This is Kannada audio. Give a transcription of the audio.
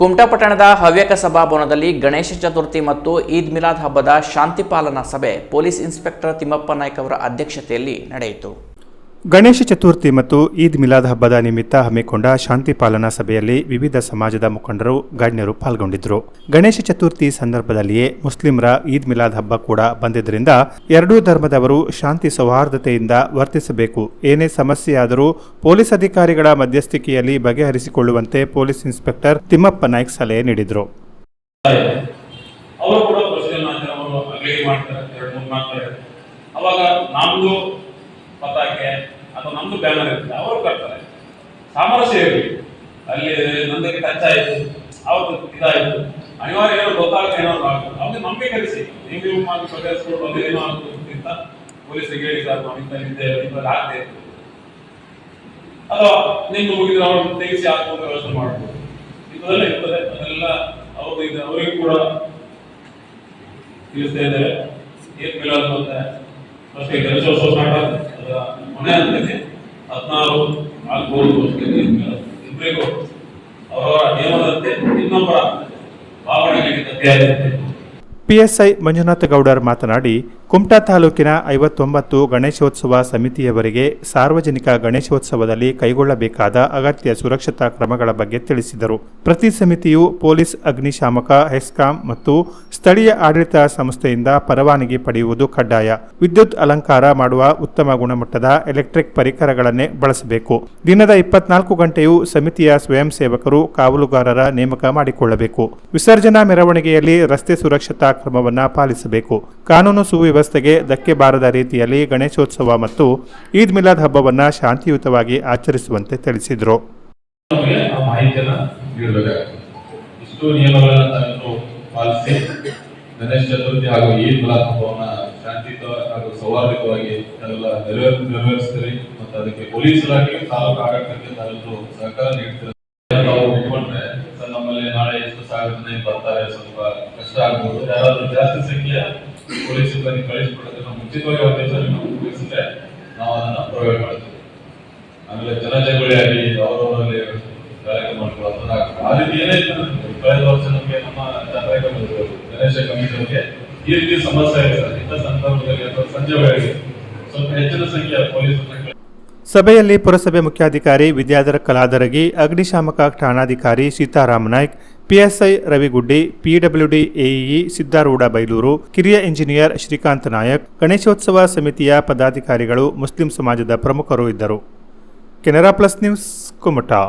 ಕುಮಟಾ ಪಟ್ಟಣದ ಹವ್ಯಕ ಸಭಾಭವನದಲ್ಲಿ ಗಣೇಶ ಚತುರ್ಥಿ ಮತ್ತು ಈದ್ ಮಿಲಾದ್ ಹಬ್ಬದ ಶಾಂತಿ ಪಾಲನಾ ಸಭೆ ಪೊಲೀಸ್ ಇನ್ಸ್ಪೆಕ್ಟರ್ ತಿಮ್ಮಪ್ಪ ನಾಯ್ಕ ಅವರ ಅಧ್ಯಕ್ಷತೆಯಲ್ಲಿ ನಡೆಯಿತು. ಗಣೇಶ ಚತುರ್ಥಿ ಮತ್ತು ಈದ್ ಮಿಲಾದ್ ಹಬ್ಬದ ನಿಮಿತ್ತ ಹಮ್ಮಿಕೊಂಡ ಶಾಂತಿ ಪಾಲನಾ ಸಭೆಯಲ್ಲಿ ವಿವಿಧ ಸಮಾಜದ ಮುಖಂಡರು ಗಣ್ಯರು ಪಾಲ್ಗೊಂಡಿದ್ದರು. ಗಣೇಶ ಚತುರ್ಥಿ ಸಂದರ್ಭದಲ್ಲಿಯೇ ಮುಸ್ಲಿಮರ ಈದ್ ಮಿಲಾದ್ ಹಬ್ಬ ಕೂಡ ಬಂದಿದ್ದರಿಂದ ಎರಡೂ ಧರ್ಮದವರು ಶಾಂತಿ ಸೌಹಾರ್ದತೆಯಿಂದ ವರ್ತಿಸಬೇಕು, ಏನೇ ಸಮಸ್ಯೆಯಾದರೂ ಪೊಲೀಸ್ ಅಧಿಕಾರಿಗಳ ಮಧ್ಯಸ್ಥಿಕೆಯಲ್ಲಿ ಬಗೆಹರಿಸಿಕೊಳ್ಳುವಂತೆ ಪೊಲೀಸ್ ಇನ್ಸ್ಪೆಕ್ಟರ್ ತಿಮ್ಮಪ್ಪ ನಾಯ್ಕ ಸಲಹೆ ನೀಡಿದರು. ಪತಾಕೆ ಅಥವಾ ನಮ್ದು ಬ್ಯಾನರ್ ಇರುತ್ತೆ, ಅವರು ಕಟ್ತಾರೆ. ಸಾಮರಸ್ಯ ಇರಲಿ, ಅಲ್ಲಿ ನಂದಕ್ಕೆ ಟಚ್ ಆಯಿತು, ಅವ್ರದ್ದು ಇದಾಯಿತು, ಅನಿವಾರ್ಯ ಏನೋ ಗೊತ್ತಾಗುತ್ತೆ, ಏನಾದ್ರು ಆಗುತ್ತೆ, ಅವ್ರಿಗೆ ನಂಬಿಕೆ ಕಲಿಸಿ. ನೀವು ಮಾಡಿ ಬಗೆಹರಿಸ್ಕೊಂಡು ಅದು ಏನೋ ಆಗೋದಕ್ಕಿಂತ ಪೊಲೀಸರಿಗೆ ಹೇಳಿ ಸರ್ ನಾವು ಇಂಥದ್ದು ಆಗ್ತೇ ಇತ್ತು, ಅಥವಾ ನಿಮ್ಗೆ ಮುಗಿದ್ರೆ ಅವ್ರನ್ನ ತೆಗಿಸಿ ಹಾಕೊಂಡು ವ್ಯವಸ್ಥೆ ಮಾಡ್ಬೋದು. ಇಂಥದೆಲ್ಲ ಇರ್ತದೆ, ಅದೆಲ್ಲ ಅವರಿಗೆ ಕೂಡ ತಿಳಿಸ್ತಾ ಇದ್ದೇವೆ. ಏನ್ ಮಿಲಾದ್ ಮತ್ತೆ ಅಷ್ಟೇ ಗಣೇಶೋತ್ಸವ ಸ್ಟಾರ್ಟ್ ಆಗುತ್ತೆ, ಅದರ ಮನೆ ಅಂತಕ್ಕೆ 16 ಆಗ್ಬೋದು. ಇಬ್ಬರಿಗೂ ಅವರವರ ನಿಯಮದಂತೆ ಇನ್ನೊಬ್ಬರ ಭಾವನೆಗಳಿಗೆ ತಪ್ಪೆಯಾಗುತ್ತೆ. ಪಿಎಸ್ಐ ಮಂಜುನಾಥ ಗೌಡರ್ ಮಾತನಾಡಿ, ಕುಮಟಾ ತಾಲೂಕಿನ 59 ಗಣೇಶೋತ್ಸವ ಸಮಿತಿಯವರಿಗೆ ಸಾರ್ವಜನಿಕ ಗಣೇಶೋತ್ಸವದಲ್ಲಿ ಕೈಗೊಳ್ಳಬೇಕಾದ ಅಗತ್ಯ ಸುರಕ್ಷತಾ ಕ್ರಮಗಳ ಬಗ್ಗೆ ತಿಳಿಸಿದರು. ಪ್ರತಿ ಸಮಿತಿಯು ಪೊಲೀಸ್, ಅಗ್ನಿಶಾಮಕ, ಹೆಸ್ಕಾಂ ಮತ್ತು ಸ್ಥಳೀಯ ಆಡಳಿತ ಸಂಸ್ಥೆಯಿಂದ ಪರವಾನಗಿ ಪಡೆಯುವುದು ಕಡ್ಡಾಯ. ವಿದ್ಯುತ್ ಅಲಂಕಾರ ಮಾಡುವ ಉತ್ತಮ ಗುಣಮಟ್ಟದ ಎಲೆಕ್ಟ್ರಿಕ್ ಪರಿಕರಗಳನ್ನೇ ಬಳಸಬೇಕು. ದಿನದ 24 ಗಂಟೆಯೂ ಸಮಿತಿಯ ಸ್ವಯಂ ಸೇವಕರು, ಕಾವಲುಗಾರರ ನೇಮಕ ಮಾಡಿಕೊಳ್ಳಬೇಕು. ವಿಸರ್ಜನಾ ಮೆರವಣಿಗೆಯಲ್ಲಿ ರಸ್ತೆ ಸುರಕ್ಷತಾ ಕ್ರಮವನ್ನು ಪಾಲಿಸಬೇಕು. ಕಾನೂನು ಸುವ್ಯವಸ್ಥೆಗೆ ಧಕ್ಕೆ ಬಾರದ ರೀತಿಯಲ್ಲಿ ಗಣೇಶೋತ್ಸವ ಮತ್ತು ಈದ್ ಮಿಲಾದ್ ಹಬ್ಬವನ್ನು ಶಾಂತಿಯುತವಾಗಿ ಆಚರಿಸುವಂತೆ ತಿಳಿಸಿದರು. ಇಷ್ಟು ನಿಯಮಗಳನ್ನು ಪಾಲಿಸಿ ಗಣೇಶ ಚತುರ್ಥಿ ಹಾಗೂ ಈದ್ ಮಿಲಾದ್ ಹಬ್ಬವನ್ನು ಶಾಂತಿಯುತ ಹಾಗೂ ಸೌಹಾರ್ದವಾಗಿ ಎಲ್ಲ ನೆರವೇರಿಸ್ತೀರಿ ಮತ್ತು ಅದಕ್ಕೆ ಪೊಲೀಸ್ ಇಲಾಖೆ, ತಾಲೂಕು ಆಡಳಿತಕ್ಕೆ ತಾವೆಲ್ಲರೂ ಸಹಕಾರ ನೀಡ್ತೀರಿ. ನಾವು ಒಪ್ಪಿಕೊಂಡ್ರೆ ಸರ್ ನಮ್ಮಲ್ಲಿ ನಾಳೆ ಎಷ್ಟು ಸಾವಿರ ಜನ ಬರ್ತಾರೆ, ಸ್ವಲ್ಪ ಕಷ್ಟ ಆಗ್ಬೋದು. ಯಾರಾದ್ರೂ ಜಾಸ್ತಿ ಸಂಖ್ಯೆಯ ಪೊಲೀಸ್ ಸಿಬ್ಬಂದಿ ಕಳಿಸ್ಬಿಡೋದನ್ನ ಮುಂಚಿತವಾಗಿ ಆದೇಶದಲ್ಲಿ ನಾವು ಮುಗಿಸಿದ್ರೆ ನಾವು ಅದನ್ನ ಪ್ರೊವೈಡ್ ಮಾಡ್ತೀವಿ. ಆಮೇಲೆ ಜನಜಂಗುಳಿ ಆಗಿ ಅವರವರಲ್ಲಿ ಕಾರ್ಯಕ್ರಮ ಮಾಡ್ಕೊಳ್ಳೋದು ಆ ರೀತಿ ಏನೇ ಕಳೆದ ವರ್ಷ ನಮಗೆ ನಮ್ಮ ಜಾತ್ರೆ ಗಣೇಶ ಕಮಿಟಿಯವರಿಗೆ ಈ ರೀತಿ ಸಮಸ್ಯೆ ಇದೆ. ಇಂಥ ಸಂದರ್ಭದಲ್ಲಿ ಅಥವಾ ಸಂಜೆ ವೇಳೆಗೆ ಸ್ವಲ್ಪ ಹೆಚ್ಚಿನ ಸಂಖ್ಯೆಯ ಪೊಲೀಸರನ್ನ ಸಭೆಯಲ್ಲಿ ಪುರಸಭೆ ಮುಖ್ಯಾಧಿಕಾರಿ ವಿದ್ಯಾಧರ ಕಲಾದರಗಿ, ಅಗ್ನಿಶಾಮಕ ಠಾಣಾಧಿಕಾರಿ Seetharama Naik, PSI Raviguddi, PWD AEE Siddharoodha Bailur, ಕಿರಿಯ ಇಂಜಿನಿಯರ್ ಶ್ರೀಕಾಂತ್ ನಾಯಕ್, ಗಣೇಶೋತ್ಸವ ಸಮಿತಿಯ ಪದಾಧಿಕಾರಿಗಳು, ಮುಸ್ಲಿಂ ಸಮಾಜದ ಪ್ರಮುಖರು ಇದ್ದರು. Canara plus news, Kumta.